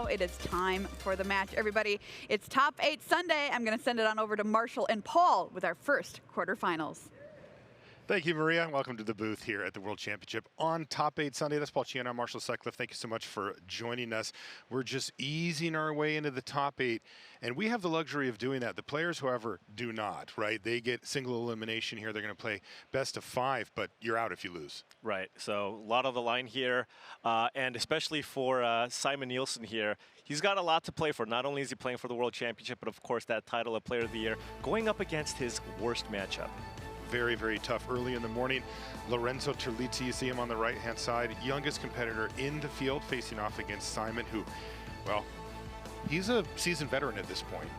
now it is time for the match, everybody. It's Top 8 Sunday. I'm going to send it on over to Marshall and Paul with our first quarterfinals. Thank you, Maria. Welcome to the booth here at the World Championship on Top 8 Sunday. That's Paul Chiano, Marshall Sutcliffe. Thank you so much for joining us. We're just easing our way into the top 8, and we have the luxury of doing that. The players, however, do not, right? They get single elimination here. They're going to play best of 5, but you're out if you lose. Right. So a lot on the line here, and especially for Simon Nielsen here. He's got a lot to play for. Not only is he playing for the World Championship, but of course that title of Player of the Year, going up against his worst matchup. Very, very tough early in the morning. Lorenzo Terlizzi, you see him on the right-hand side, youngest competitor in the field, facing off against Simon, who, well, he's a seasoned veteran at this point.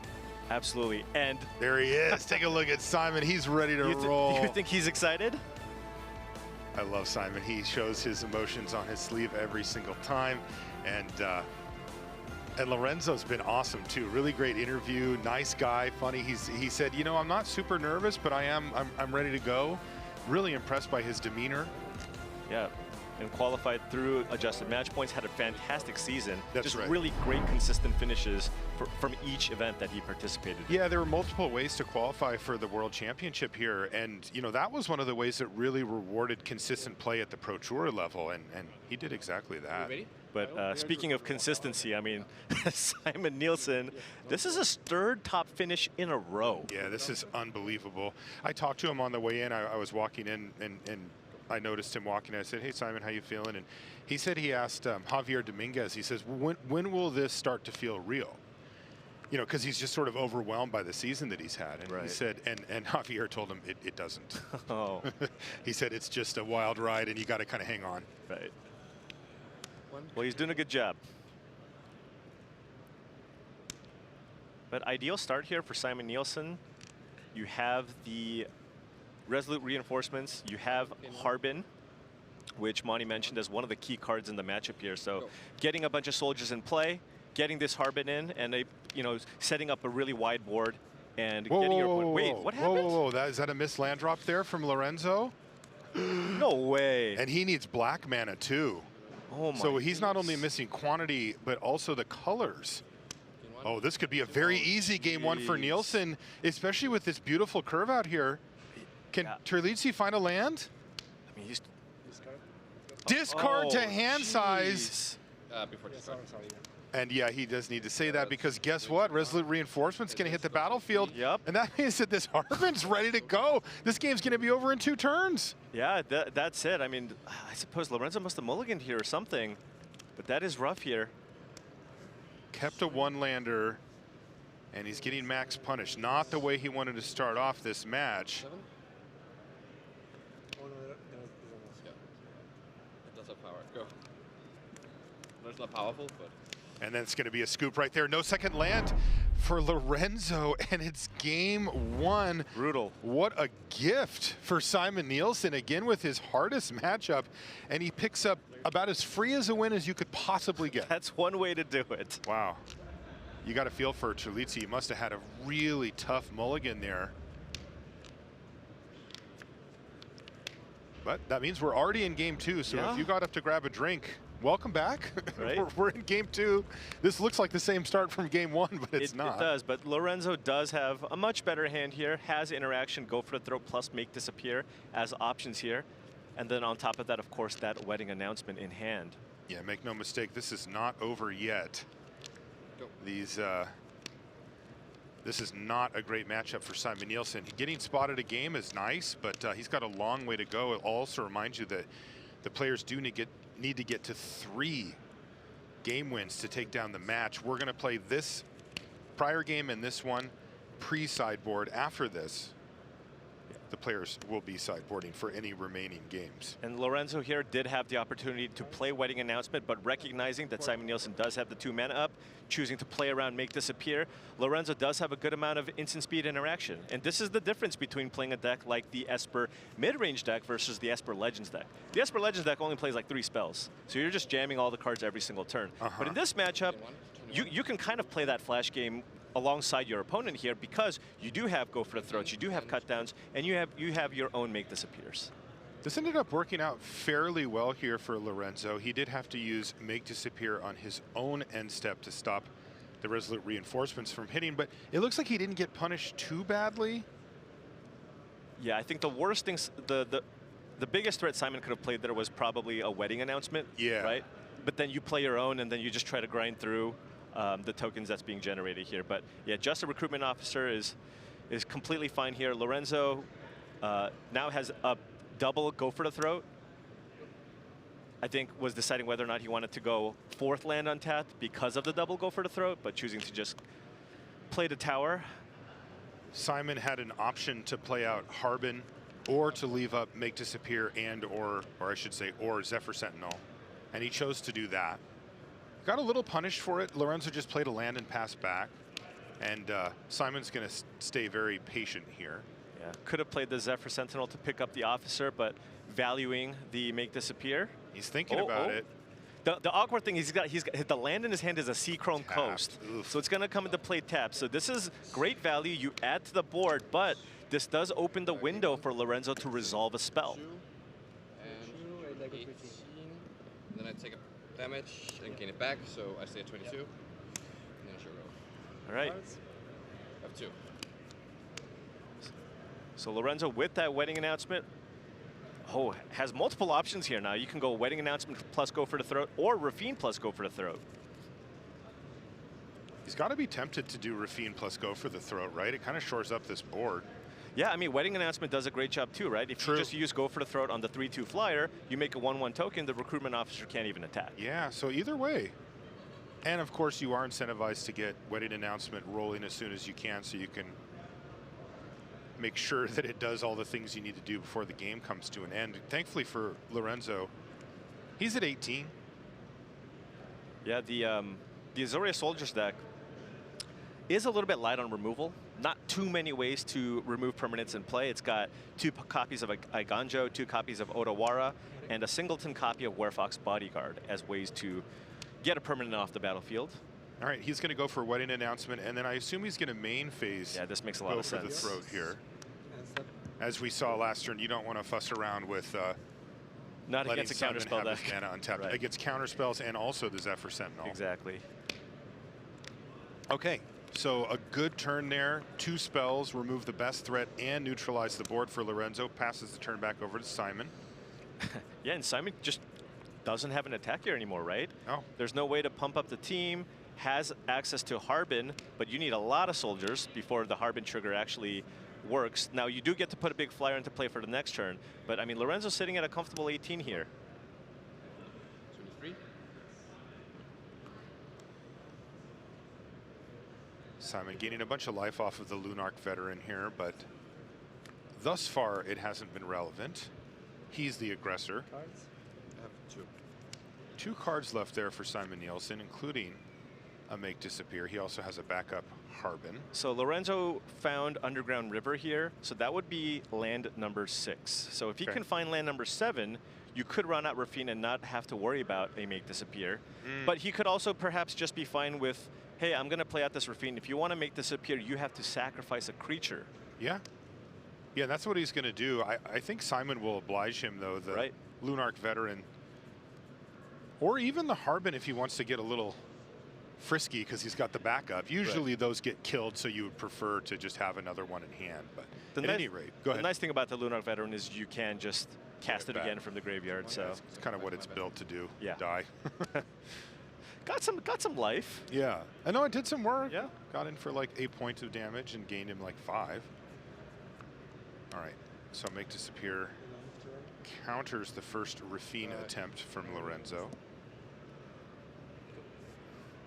Absolutely. And there he is. Take a look at Simon. He's ready to roll. You think he's excited? I love Simon. He shows his emotions on his sleeve every single time. And Lorenzo's been awesome too. Really great interview, nice guy, funny. He said, you know, I'm not super nervous, but I'm ready to go. Really impressed by his demeanor. Yeah, and qualified through adjusted match points, had a fantastic season. That's just right. Really great consistent finishes from each event that he participated in. Yeah, there were multiple ways to qualify for the World Championship here, and you know, that was one of the ways that really rewarded consistent play at the Pro Tour level, and he did exactly that. But speaking of consistency, I mean, Simon Nielsen, this is his third top finish in a row. Yeah, this is unbelievable. I talked to him on the way in. I was walking in, and I noticed him walking. I said, hey, Simon, how you feeling? And he said he asked Javier Dominguez, he says, when will this start to feel real? You know, because he's just sort of overwhelmed by the season that he's had. And right. He said, and Javier told him it doesn't. Oh. He said it's just a wild ride, and you got to kind of hang on. Right. Well, he's doing a good job. But ideal start here for Simon Nielsen. You have the Resolute Reinforcements. You have Harbin, which Monty mentioned as one of the key cards in the matchup here. So getting a bunch of soldiers in play, getting this Harbin in, and setting up a really wide board and getting your opponent. Wait, what happened? Whoa. Is that a missed land drop there from Lorenzo? No way. And he needs black mana too. Oh my so he's not only missing quantity, but also the colors. Oh, this could be a very easy game one for Nielsen, especially with this beautiful curve out here. Can Terlizzi find a land? I mean, he's discard to hand size. Before discard. And yeah, he does need to say that, because guess what? Resolute Reinforcement's going to hit the battlefield. Yep. And that means that this Harbin's ready to go. This game's going to be over in 2 turns. Yeah, that's it. I mean, I suppose Lorenzo must have mulliganed here or something, but that is rough here. Kept a 1-lander, and he's getting max punish. Not the way he wanted to start off this match. 7? Oh, no, it does have power. Go. It's not powerful, but... And then it's going to be a scoop right there. No second land for Lorenzo, and it's game 1. Brutal. What a gift for Simon Nielsen, again with his hardest matchup, and he picks up about as free as a win as you could possibly get. That's one way to do it. Wow. You got a feel for Terlizzi. He must have had a really tough mulligan there. But that means we're already in game 2, so if you got up to grab a drink, welcome back. Right. We're in game 2. This looks like the same start from game 1, but it's not. It does, but Lorenzo does have a much better hand here, has interaction, go for the throat, plus make disappear as options here. And then on top of that, of course, that wedding announcement in hand. Yeah, make no mistake, this is not over yet. This is not a great matchup for Simon Nielsen. Getting spotted a game is nice, but he's got a long way to go. It also reminds you that the players do need to get to 3 game wins to take down the match. We're going to play this prior game and this one pre-sideboard. After this, the players will be sideboarding for any remaining games. And Lorenzo here did have the opportunity to play Wedding Announcement, but recognizing that Simon Nielsen does have the 2 mana up, choosing to play around Make Disappear, Lorenzo does have a good amount of instant speed interaction. And this is the difference between playing a deck like the Esper mid-range deck versus the Esper Legends deck. The Esper Legends deck only plays like 3 spells, so you're just jamming all the cards every single turn. But in this matchup, you can kind of play that flash game alongside your opponent here, because you do have go for the throats, you do have cut downs, and you have your own Make Disappears. This ended up working out fairly well here for Lorenzo. He did have to use Make Disappear on his own end step to stop the Resolute reinforcements from hitting, but it looks like he didn't get punished too badly. Yeah, I think the worst things, the biggest threat Simon could have played there was probably a wedding announcement. Yeah. Right? But then you play your own, and then you just try to grind through the tokens that's being generated here. But yeah, just a recruitment officer is completely fine here. Lorenzo now has a double go for the throat. I think was deciding whether or not he wanted to go 4th land untapped because of the double go for the throat, but choosing to just play the tower. Simon had an option to play out Harbin or to leave up Make Disappear and or I should say, or Zephyr Sentinel. And he chose to do that. Got a little punished for it. Lorenzo just played a land and passed back. And Simon's going to stay very patient here. Yeah, could have played the Zephyr Sentinel to pick up the officer, but valuing the Make Disappear. He's thinking about it. The awkward thing is he's got the land in his hand is a Sea-Chrome Coast. Oof. So it's going to come into play tapped. So this is great value. You add to the board, but this does open the window for Lorenzo to resolve a spell. And 18. Then I take a damage and gain it back, so I stay at 22. And then I should roll. All right. I have 2. So Lorenzo with that wedding announcement, has multiple options here now. You can go wedding announcement plus go for the throat, or Rafine plus go for the throat. He's got to be tempted to do Rafine plus go for the throat, right? It kind of shores up this board. Yeah, I mean, wedding announcement does a great job too, right? If you just use go for the throat on the 3/2 flyer, you make a 1/1 token, the recruitment officer can't even attack. Yeah, so either way. And of course, you are incentivized to get wedding announcement rolling as soon as you can, so you can make sure that it does all the things you need to do before the game comes to an end. Thankfully for Lorenzo, he's at 18. Yeah, the Azorius Soldiers deck is a little bit light on removal. Not too many ways to remove permanents in play. It's got 2 copies of Iganjo, 2 copies of Odawara, and a singleton copy of Werefox Bodyguard as ways to get a permanent off the battlefield. All right, he's going to go for wedding announcement, and then I assume he's going to main phase. Yeah, this makes a lot of sense. Go for the throat here. As we saw last turn, you don't want to fuss around with not against a counterspell deck. Mana untapped. Right. Against counterspells and also the Zephyr Sentinel. Exactly. Okay, so a good turn there. 2 spells, remove the best threat and neutralize the board for Lorenzo. Passes the turn back over to Simon. Yeah, and Simon just doesn't have an attack here anymore, right? No. There's no way to pump up the team. Has access to Harbin, but you need a lot of soldiers before the Harbin trigger actually works. Now, you do get to put a big flyer into play for the next turn, but I mean, Lorenzo's sitting at a comfortable 18 here. 23. Simon gaining a bunch of life off of the Lunark veteran here, but thus far it hasn't been relevant. He's the aggressor. I have 2. 2 cards left there for Simon Nielsen, including a Make Disappear. He also has a backup Harbin. So Lorenzo found Underground River here, so that would be land number 6. So if he can find land number 7, you could run out Rafine and not have to worry about a Make Disappear. But he could also perhaps just be fine with, hey, I'm going to play out this Rafine. If you want to Make Disappear, you have to sacrifice a creature. Yeah. Yeah, that's what he's going to do. I think Simon will oblige him, though, the Lunark veteran. Or even the Harbin if he wants to get a little frisky because he's got the backup. Usually those get killed, so you would prefer to just have another one in hand. But at any rate, go ahead. The nice thing about the Lunark veteran is you can just cast it again from the graveyard. So it's kind of what it's built to do. Yeah. Die. got some life. Yeah. I know it did some work. Yeah. Got in for like 8 points of damage and gained him like 5. All right. So Make Disappear counters the first Rafine attempt from Lorenzo.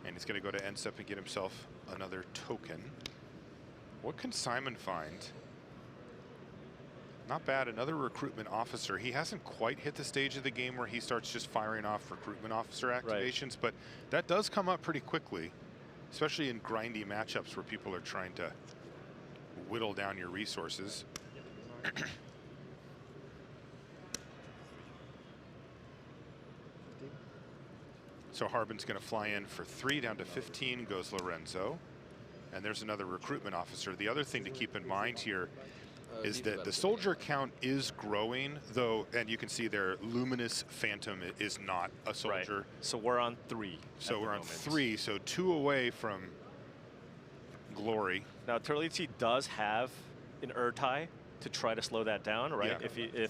And he's going to go to end step and get himself another token. What can Simon find? Not bad. Another recruitment officer. He hasn't quite hit the stage of the game where he starts just firing off recruitment officer activations, but that does come up pretty quickly, especially in grindy matchups where people are trying to whittle down your resources. So Harbin's going to fly in for 3, down to 15 goes Lorenzo. And there's another recruitment officer. The other thing to keep in mind here is that the soldier count is growing, though, and you can see their Luminous Phantom is not a soldier. Right. So we're on 3. So we're on 3, so 2 away from glory. Now Terlizzi does have an Urtai to try to slow that down, right? Yeah.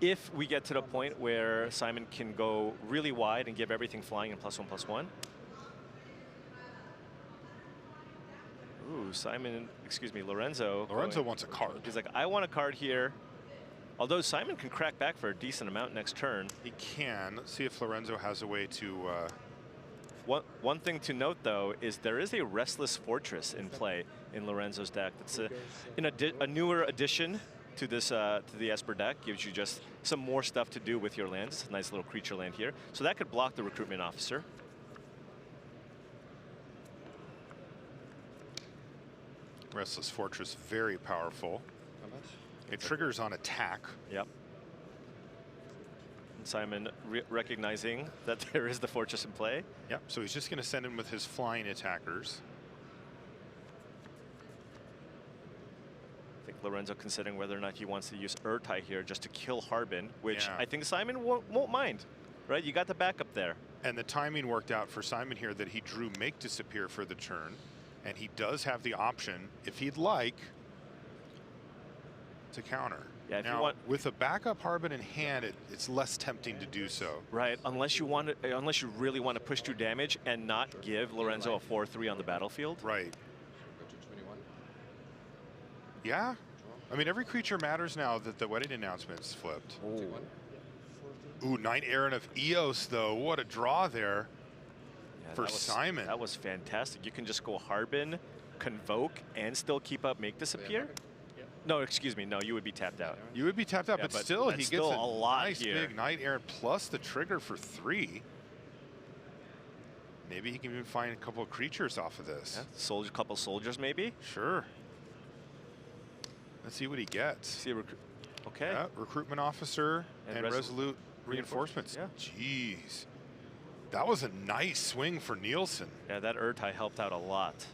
If we get to the point where Simon can go really wide and give everything flying in +1/+1. Ooh, Lorenzo. Lorenzo wants a card. He's like, I want a card here. Although Simon can crack back for a decent amount next turn. He can. Let's see if Lorenzo has a way to... One thing to note, though, is there is a Restless Fortress in play in Lorenzo's deck. That's a newer addition to this to the Esper deck. Gives you just some more stuff to do with your lands. It's a nice little creature land here. So that could block the Recruitment Officer. Restless Fortress, very powerful. It triggers on attack. Yep. And Simon recognizing that there is the fortress in play. Yep, so he's just going to send in with his flying attackers. I think Lorenzo considering whether or not he wants to use Urtai here just to kill Harbin, which Yeah. I think Simon won't mind. Right, you got the backup there. And the timing worked out for Simon here that he drew Make Disappear for the turn. And he does have the option, if he'd like, to counter. Yeah, if now, you want, with a backup Harbin in hand, it's less tempting to do so. Right, unless you really want to push through damage and not give Lorenzo a 4/3 on the battlefield. Right. Go to 21. Yeah. I mean, every creature matters now that the wedding announcement's flipped. Take 1. Ooh, Knight Errant of Eos, though. What a draw there. Yeah, for Simon. That was fantastic. You can just go Harbin, Convoke, and still keep up Make Disappear. No, excuse me. No, you would be tapped out. You would be tapped out, Yeah, but still, he that's gets still a a lot nice here. big Knight Errant plus the trigger for 3. Maybe he can even find a couple of creatures off of this. Yeah, couple soldiers, maybe. Sure. Let's see what he gets. See, okay. Yeah, Recruitment Officer and Resolute Reinforcements. Reinforcements. Yeah. Jeez. That was a nice swing for Nielsen. Yeah, that Urtai helped out a lot.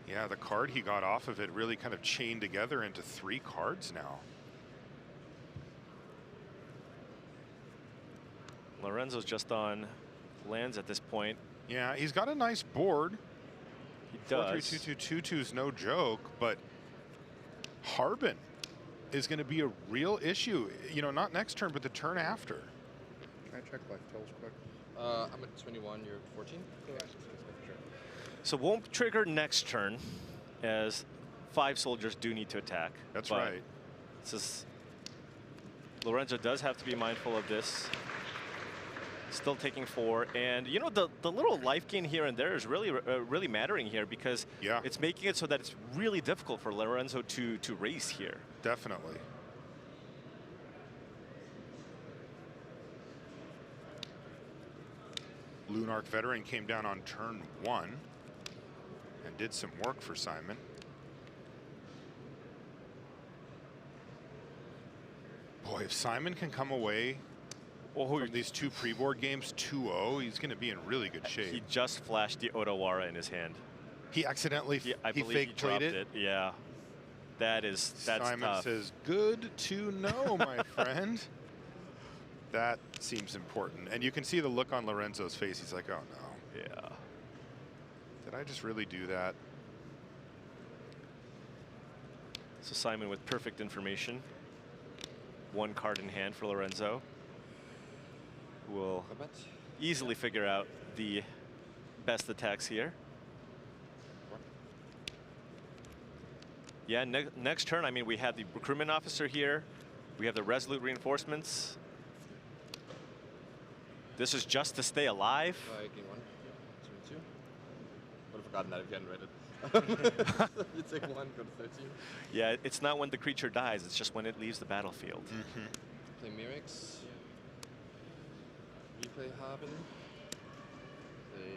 Yeah, the card he got off of it really kind of chained together into 3 cards now. Lorenzo's just on lands at this point. Yeah, he's got a nice board. He does. 4-3-2-2-2-2 is no joke, but Harbin is going to be a real issue. You know, not next turn, but the turn after. Can I check life totals quick? I'm at 21, you're at 14? Yeah. So won't trigger next turn, as 5 soldiers do need to attack. That's right. This is, Lorenzo does have to be mindful of this. Still taking 4, and you know the little life gain here and there is really mattering here because it's making it so that it's really difficult for Lorenzo to race here. Definitely. Lunarch Veteran came down on turn 1 and did some work for Simon. Boy, if Simon can come away from these 2 pre-board games 2-0, he's going to be in really good shape. He just flashed the Otawara in his hand. He accidentally I believe he dropped it. Yeah. That's Simon tough. says, good to know, my friend. That seems important. And you can see the look on Lorenzo's face. He's like, oh, no. Yeah. Did I just really do that? So Simon with perfect information. 1 card in hand for Lorenzo, who will easily figure out the best attacks here. Yeah, next turn, I mean, we have the Recruitment Officer here. We have the Resolute Reinforcements. This is just to stay alive. Gain 1. 22. Would have forgotten that if you hadn't read it. You take 1, go to 13. Yeah, it's not when the creature dies, it's just when it leaves the battlefield. Play Mirix. Replay Harbin. Play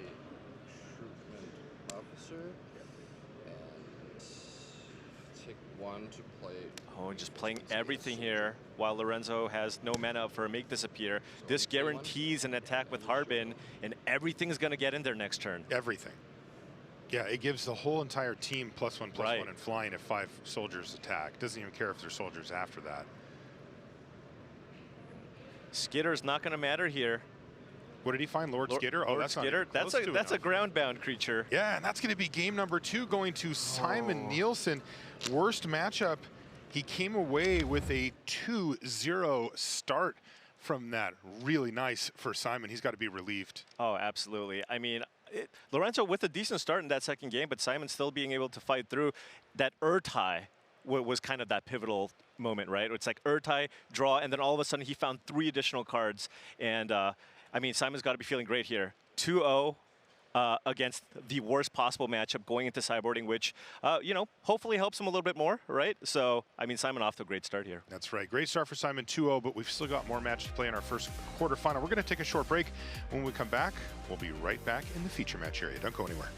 Recruitment Officer. And take 1 to play. Oh, and just playing everything here while Lorenzo has no mana for a Make Disappear. This guarantees an attack with Harbin, and everything's going to get in there next turn. Everything. Yeah, it gives the whole entire team +1/+1 Right. in flying if 5 soldiers attack. Doesn't even care if they're soldiers after that. Skitter's not going to matter here. What did he find? Lord Skitter? Oh, Lord that's Skitter. not That's a ground-bound creature. Yeah, and that's going to be game number 2 going to Simon Nielsen. Worst matchup. He came away with a 2-0 start from that. Really nice for Simon. He's got to be relieved. Oh, absolutely. I mean, Lorenzo with a decent start in that second game, but Simon still being able to fight through. That tie was kind of that pivotal moment, right? It's like tie, draw, and then all of a sudden he found 3 additional cards. And I mean, Simon's got to be feeling great here. 2-0 against the worst possible matchup going into sideboarding, which, you know, hopefully helps him a little bit more, right? So, I mean, Simon off to a great start here. That's right. Great start for Simon, 2-0, but we've still got more matches to play in our first quarterfinal. We're going to take a short break. When we come back, we'll be right back in the feature match area. Don't go anywhere.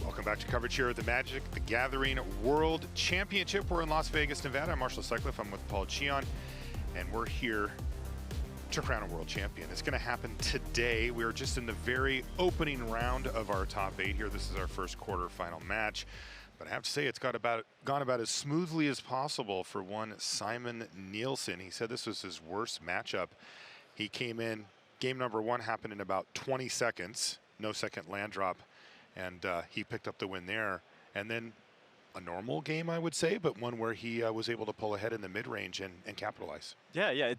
Welcome back to coverage here of the Magic the Gathering World Championship. We're in Las Vegas, Nevada. I'm Marshall Sutcliffe. I'm with Paul Cheon, and we're here to crown a world champion. It's going to happen today. We are just in the very opening round of our top 8 here. This is our first quarterfinal match. But I have to say, it's gone about as smoothly as possible for one Simon Nielsen. He said this was his worst matchup. He came in, game number 1 happened in about 20 seconds, no second land drop, and he picked up the win there. And then a normal game, I would say, but one where he was able to pull ahead in the mid-range and capitalize. Yeah.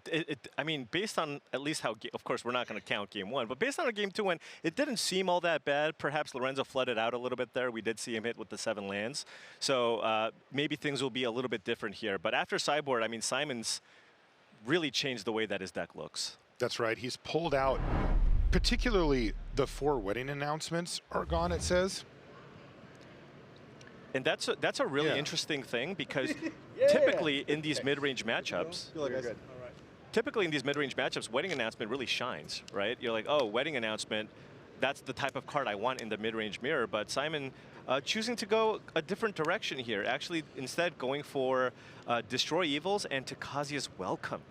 I mean, based on at least how, of course, we're not going to count game 1, but based on a game 2 win, it didn't seem all that bad. Perhaps Lorenzo flooded out a little bit there. We did see him hit with the 7 lands. So maybe things will be a little bit different here. But after sideboard, I mean, Simon's really changed the way that his deck looks. That's right. He's pulled out, particularly the 4 wedding announcements are gone, it says. And that's a really interesting thing because typically in these mid-range matchups, wedding announcement really shines, right? You're like, oh, wedding announcement, that's the type of card I want in the mid-range mirror. But Simon choosing to go a different direction here, actually instead going for Destroy Evils and Takazia's Welcome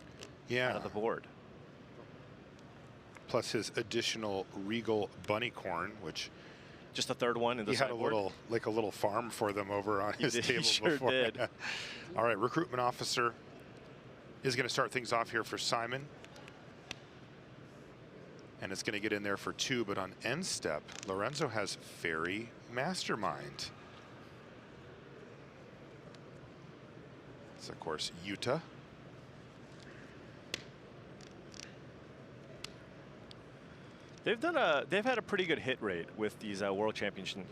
out of the board. Plus his additional Regal Bunnycorn, which just a third one in the he had sideboard. a little farm for them over on his table sure before. Did. All right, recruitment officer is going to start things off here for Simon. And it's going to get in there for 2, but on end step, Lorenzo has Fairy Mastermind. It's, of course, Utah. They've had a pretty good hit rate with these world champion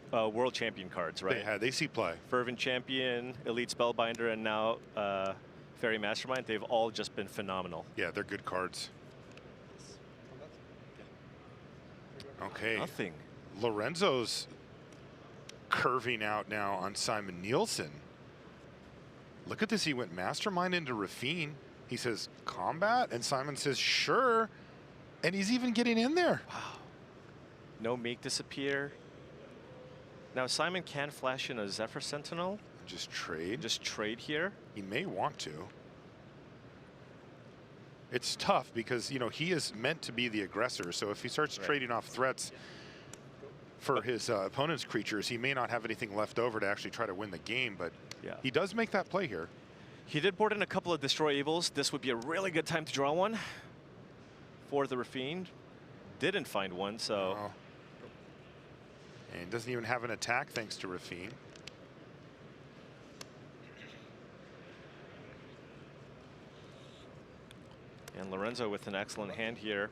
cards, right? They see play. Fervent Champion, Elite Spellbinder, and now Fairy Mastermind. They've all just been phenomenal. Yeah, they're good cards. Okay. Nothing. Lorenzo's curving out now on Simon Nielsen. Look at this. He went Mastermind into Raffine. He says, combat? And Simon says, sure. And he's even getting in there. Wow. No make disappear. Now Simon can flash in a Zephyr Sentinel. Just trade. Just trade here. He may want to. It's tough because, you know, he is meant to be the aggressor. So if he starts trading off threats for his opponent's creatures, he may not have anything left over to actually try to win the game. But he does make that play here. He did board in a couple of Destroy Evils. This would be a really good time to draw one for the Raffine. Didn't find one, so. Oh. And doesn't even have an attack thanks to Raffine. And Lorenzo with an excellent hand here.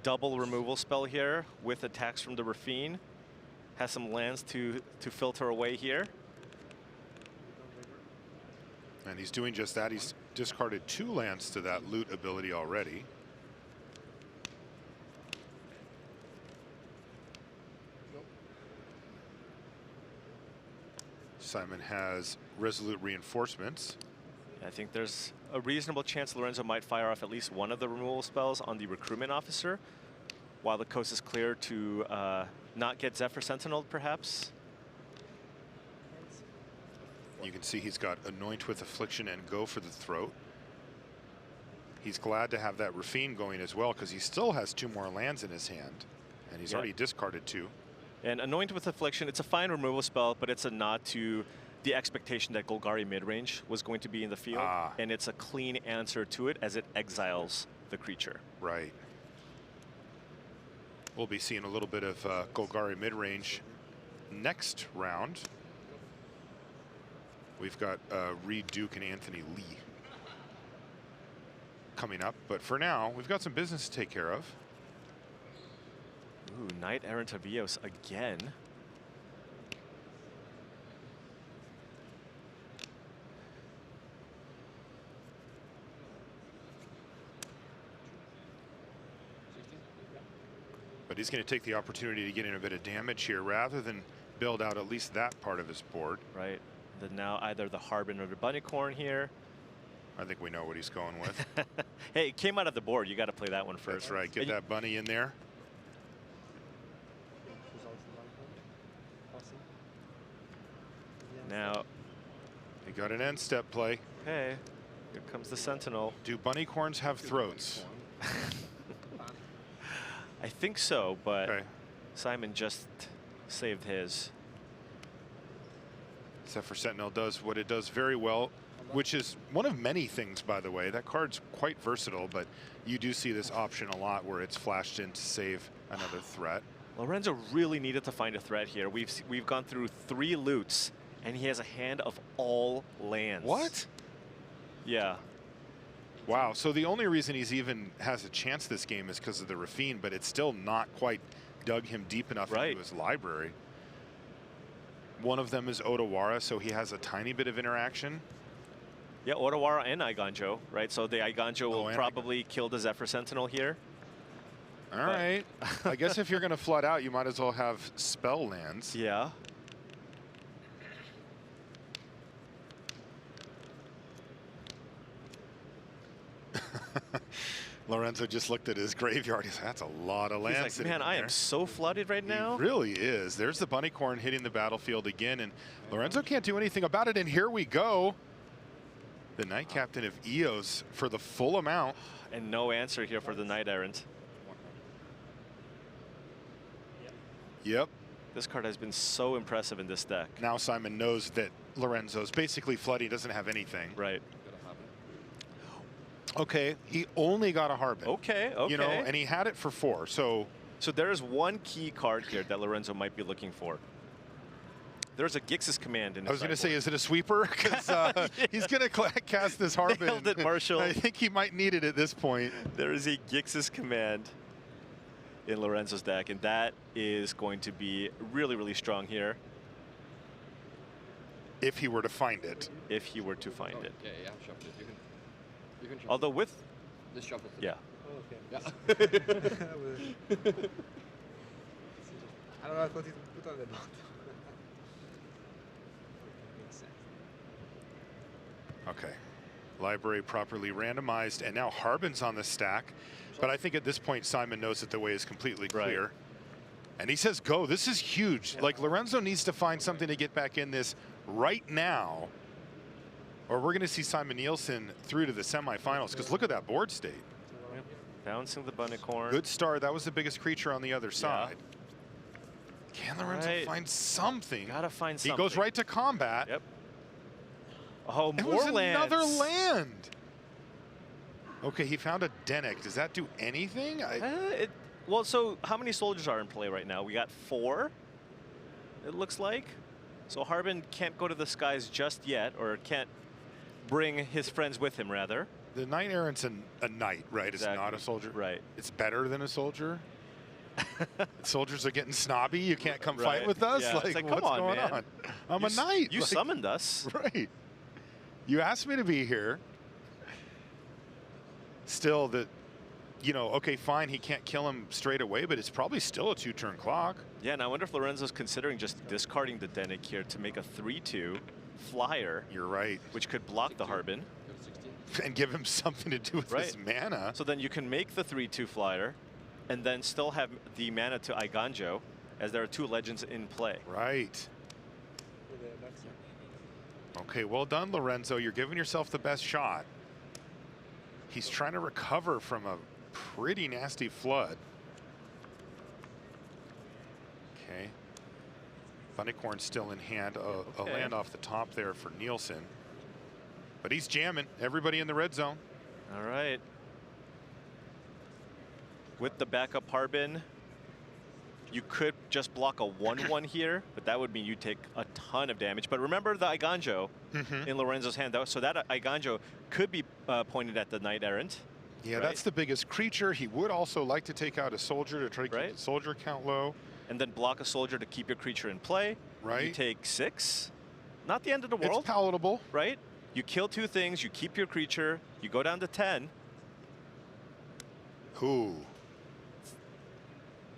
Double removal spell here with attacks from the Raffine. Has some lands to filter away here. And he's doing just that. He's discarded 2 lands to that loot ability already. Simon has Resolute Reinforcements. I think there's a reasonable chance Lorenzo might fire off at least one of the removal spells on the Recruitment Officer while the coast is clear to not get Zephyr Sentinel, perhaps. You can see he's got Anoint with Affliction and Go for the Throat. He's glad to have that Raffine going as well because he still has 2 more lands in his hand. And he's already discarded 2. And Anoint with Affliction, it's a fine removal spell, but it's a nod to the expectation that Golgari Midrange was going to be in the field. And it's a clean answer to it as it exiles the creature. Right. We'll be seeing a little bit of Golgari Midrange next round. We've got Reed Duke and Anthony Lee coming up. But for now, we've got some business to take care of. Ooh, Knight Errant of Eos again. But he's going to take the opportunity to get in a bit of damage here rather than build out at least that part of his board. Right. Then now either the Harbin or the Bunnycorn here. I think we know what he's going with. Hey, it came out of the board. You got to play that one first. That's right. Get that bunny in there. Now, he got an end step play. Hey, here comes the Sentinel. Do bunnycorns have throats? I think so, but Simon just saved his. Zephyr Sentinel does what it does very well, which is one of many things, by the way. That card's quite versatile, but you do see this option a lot where it's flashed in to save another threat. Lorenzo really needed to find a threat here. We've gone through 3 loots, and he has a hand of all lands. What? Yeah. Wow, so the only reason he's even has a chance this game is because of the Raffine, but it's still not quite dug him deep enough into his library. One of them is Otawara, so he has a tiny bit of interaction. Yeah, Otawara and Iganjo, right? So the Iganjo will probably kill the Zephyr Sentinel here. All right. I guess if you're going to flood out, you might as well have spell lands. Yeah. Lorenzo just looked at his graveyard. He's like, that's a lot of lands. He's like, man, I am so flooded right now. He really is. There's the Bunnycorn hitting the battlefield again, and Lorenzo can't do anything about it. And here we go. The Knight Captain of Eos for the full amount. And no answer here for the Knight Errant. Yep. This card has been so impressive in this deck. Now Simon knows that Lorenzo's basically flooding, doesn't have anything. Right. Okay, he only got a Harbin. Okay. You know, and he had it for 4, so there is one key card here that Lorenzo might be looking for. There's a Gix's command in his I was going to say, sideboard. is it a sweeper? Because he's going to cast this Harbin. Nailed it, Marshall. I think he might need it at this point. There is a Gix's command in Lorenzo's deck, and that is going to be really, really strong here. If he were to find it. If he were to find it. Yeah, yeah, shuffle it. You can shuffle. Although with, This shuffles it. yeah. Oh, okay. Yeah. I don't know, I thought it put on the bottom. Makes sense. Okay. Library properly randomized, and now Harbin's on the stack. But I think at this point, Simon knows that the way is completely clear. Right. And he says, go. This is huge. Like, Lorenzo needs to find something to get back in this right now, or we're going to see Simon Nielsen through to the semifinals, because look at that board state. Yep. Bouncing the Bunnicorn. Good start. That was the biggest creature on the other side. Can Lorenzo Right. find something? Gotta find something. He goes right to combat. Yep. Oh, It more was lands. another land. Okay, he found a Dennick. Does that do anything? Well, so how many soldiers are in play right now? We got 4, it looks like. So Harbin can't go to the skies just yet, or can't bring his friends with him, rather. The Knight Errant's a knight, right? It's Exactly. not a soldier. Right. It's better than a soldier. Soldiers are getting snobby. You can't come Right. fight with us. Yeah, it's like, come what's on, going man. on? I'm You a knight. You Like, summoned us. Right. You asked me to be here. Still, okay, fine, he can't kill him straight away, but it's probably still a 2-turn clock. Yeah, and I wonder if Lorenzo's considering just discarding the Dennick here to make a 3/2 flyer, You're right. which could block the Harbin. Go to 16. And give him something to do with Right. his mana. So then you can make the 3/2 flyer, and then still have the mana to Iganjo, as there are 2 legends in play. Right. With the Luxor. Okay, well done, Lorenzo. You're giving yourself the best shot. He's trying to recover from a pretty nasty flood. Okay. Bunnicorn still in hand. A Okay. land off the top there for Nielsen. But he's jamming everybody in the red zone. All right. With the backup Harbin, you could just block a 1/1 here, but that would mean you take a ton of damage. But remember the Iganjo in Lorenzo's hand, so that Iganjo could be pointed at the Knight Errant. Yeah, Right. that's the biggest creature. He would also like to take out a soldier to try to keep Right. the soldier count low. And then block a soldier to keep your creature in play. You Right. take 6. Not the end of the It's world, palatable. right? You kill 2 things, you keep your creature, you go down to 10. Ooh.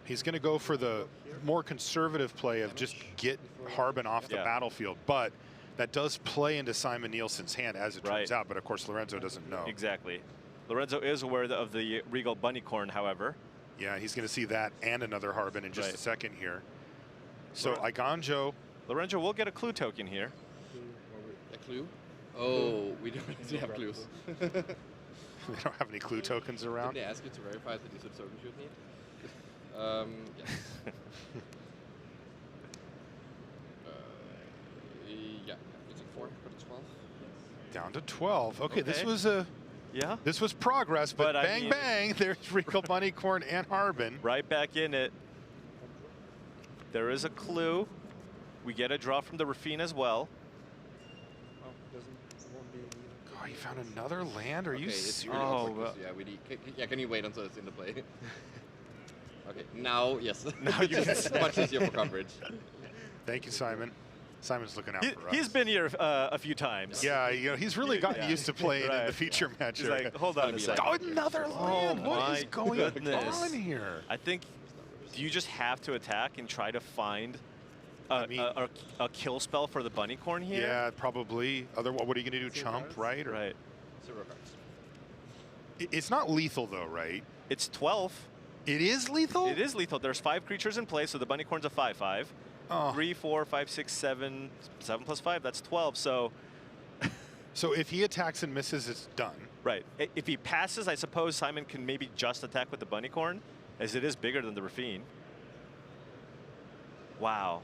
He's going to go for the more conservative play of just get Harbin off the Yeah. battlefield. But that does play into Simon Nielsen's hand, as it turns Right. out. But of course, Lorenzo doesn't know. Exactly. Lorenzo is aware of the Regal Bunnicorn, however. Yeah, he's going to see that and another Harbin in just Right. a second here. So Loren- Iganjo, Lorenzo will get a clue token here. A clue? Oh, we don't actually have clues. we don't have any clue tokens Did around. they ask you to verify that these are the tokens you would need? Yes. Yeah, it's a 4, but 12. Down to 12. Okay, this Okay. was Yeah. progress, but, But I bang, mean- bang, there's Regal Bunnicorn and Harbin. Right back in it. There is a clue. We get a draw from the Rafine as well. Oh, won't be even. Oh, you found another land? Are you Okay, it's serious? really Oh, awkward, 'cause, yeah, we need. Yeah, can you wait until it's in the play? Okay, now yes. Now you can it's much easier for coverage. Thank you, Simon. Simon's looking out for us. He's been here a few times. Yeah, he's really gotten Yeah. used to playing in the Right. feature match. He's area. like, hold on a be second. Oh, another land! What is my going goodness. on here? I think, do you just have to attack and try to find I mean- a kill spell for the Bunnicorn here? Yeah, probably. Otherwise, what are you going to do? Chump, cards? right? Or- Right. 0 cards. It's not lethal, though, right? It's 12. It is lethal? It is lethal. There's 5 creatures in play, so the Bunnicorn's a 5/5. Oh. 3, 4, 5, 6, 7. 7 plus 5, that's 12. So, So if he attacks and misses, it's done. right. If he passes, I suppose Simon can maybe just attack with the Bunnicorn, as it is bigger than the Rafine. Wow.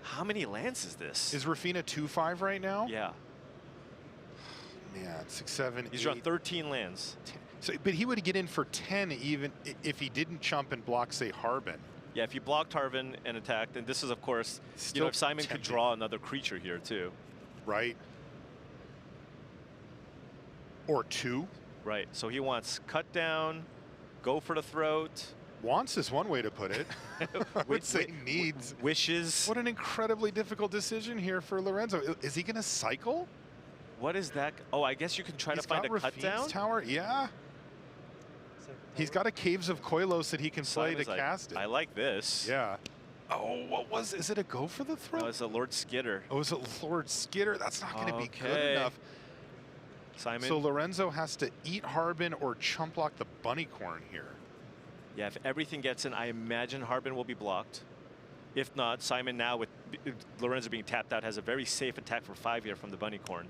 How many lands is this? Is Rafina 2/5 right now? Yeah. Man, 6, 7, He's 8, drawn 13 lands. 10. So, but he would get in for 10 even if he didn't chump and block, say, Harbin. Yeah, if you blocked Harvin and attacked, then this is, of course, you Still know, if Simon tempting. could draw another creature here, too. Right. Or 2. Right, so he wants cut down, go for the throat. Wants is one way to put it. I would say needs. Wishes. What an incredibly difficult decision here for Lorenzo. Is he going to cycle? What is that? Oh, I guess you can try to He's find got a cut Rafine's down. Tower, yeah. He's got a Caves of Koilos that he can play Simon's to like, cast it. I like this. Yeah. Oh, what was, is it a go for the throat? No, it's a Lord Skitter. Oh, is it Lord Skitter? That's not going to be good Okay. enough. Simon. So Lorenzo has to eat Harbin or chump block the Bunnycorn here. Yeah, if everything gets in, I imagine Harbin will be blocked. If not, Simon now with Lorenzo being tapped out has a very safe attack for 5 here from the Bunnycorn.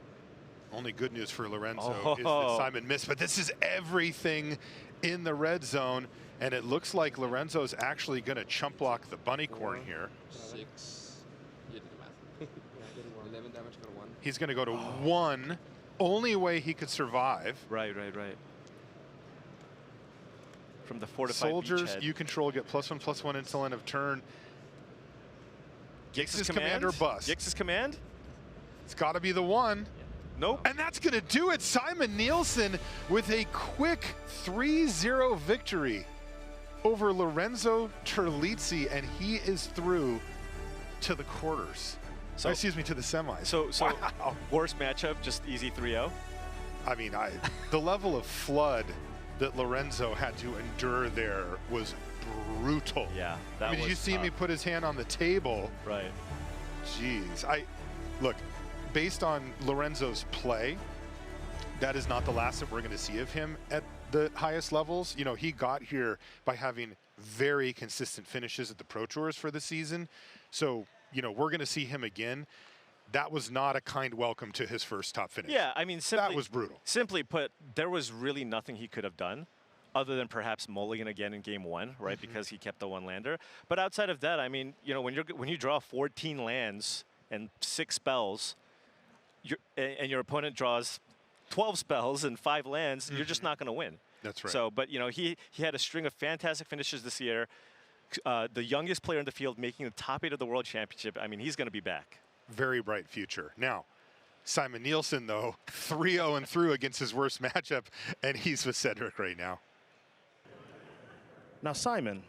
Only good news for Lorenzo is Oh. that Simon missed, but this is everything in the red zone, and it looks like Lorenzo's actually going to chump block the Bunnycorn here. 6. You did the math. 11 damage, got a 1. He's going to go to 1. Only way he could survive. Right. From the fortified Soldiers beachhead. you control get +1/+1 until end of turn. Gix's command or bust? Gix's command? It's got to be the 1. Nope. And that's going to do it. Simon Nielsen with a quick 3-0 victory over Lorenzo Terlizzi, and he is through to the quarters. So, Excuse me, to the semis. So Wow. worst matchup, just easy 3-0. I mean, the level of flood that Lorenzo had to endure there was brutal. Yeah, that Did was you see tough. me put his hand on the table? Right. Jeez. Look, based on Lorenzo's play, that is not the last that we're going to see of him at the highest levels. You know, he got here by having very consistent finishes at the Pro Tours for the season. So, you know, we're going to see him again. That was not a kind welcome to his first top finish. Yeah, I mean, simply, that was brutal. Simply put, there was really nothing he could have done other than perhaps mulligan again in game 1, right? Because he kept the 1-lander. But outside of that, I mean, you know, when you draw 14 lands and 6 spells, and your opponent draws 12 spells and 5 lands, you're just not going to win. That's right. So, but you know, he had a string of fantastic finishes this year. The youngest player in the field, making the top 8 of the World Championship. I mean, he's going to be back. Very bright future. Now, Simon Nielsen, though, 3-0 and through against his worst matchup, and he's with Cedric right now. Now, Simon,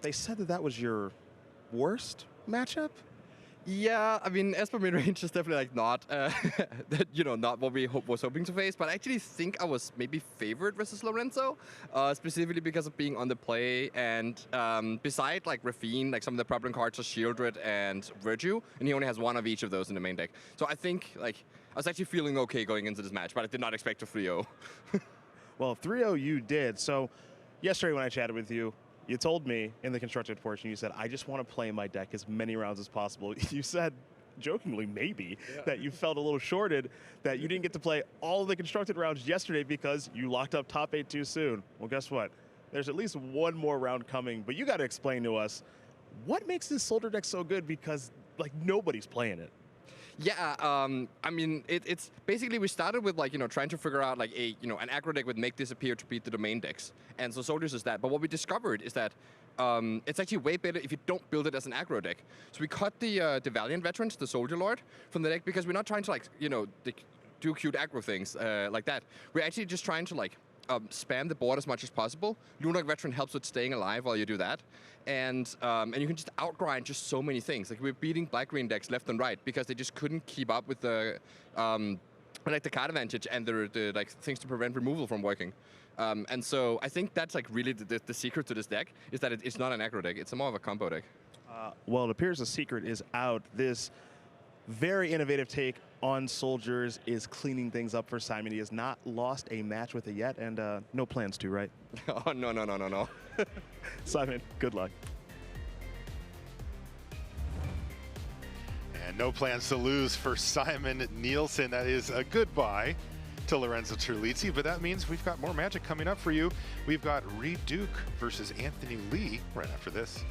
they said that was your worst matchup? Yeah, I mean, Esper Midrange is definitely like not, not what we was hoping to face. But I actually think I was maybe favored versus Lorenzo, specifically because of being on the play and beside like Rafine, like some of the problem cards are Shieldred and Virtue, and he only has 1 of each of those in the main deck. So I think like I was actually feeling okay going into this match, but I did not expect a 3-0. Well, 3-0 you did. So yesterday when I chatted with you, you told me in the constructed portion, you said, I just want to play my deck as many rounds as possible. You said, jokingly maybe, that you felt a little shorted, that you didn't get to play all of the constructed rounds yesterday because you locked up top 8 too soon. Well, guess what? There's at least 1 more round coming, but you got to explain to us, what makes this Soldier deck so good? Because, like, nobody's playing it. Yeah, I mean, it's basically we started with like, trying to figure out like an aggro deck would make disappear to beat the domain decks. And so Soldiers is that. But what we discovered is that it's actually way better if you don't build it as an aggro deck. So we cut the Valiant Veterans, the Soldier Lord, from the deck because we're not trying to like, do cute aggro things like that. We're actually just trying to like spam the board as much as possible. Lunar Veteran helps with staying alive while you do that. And you can just outgrind just so many things. Like we're beating black-green decks left and right because they just couldn't keep up with the like the card advantage and the like things to prevent removal from working. And so I think that's like really the secret to this deck is that it's not an aggro deck. It's more of a combo deck. Well, it appears the secret is out. This very innovative take on Soldiers is cleaning things up for Simon. He has not lost a match with it yet, and no plans to, right? Oh, no. Simon, good luck. And no plans to lose for Simon Nielsen. That is a goodbye to Lorenzo Terlizzi, but that means we've got more Magic coming up for you. We've got Reed Duke versus Anthony Lee right after this.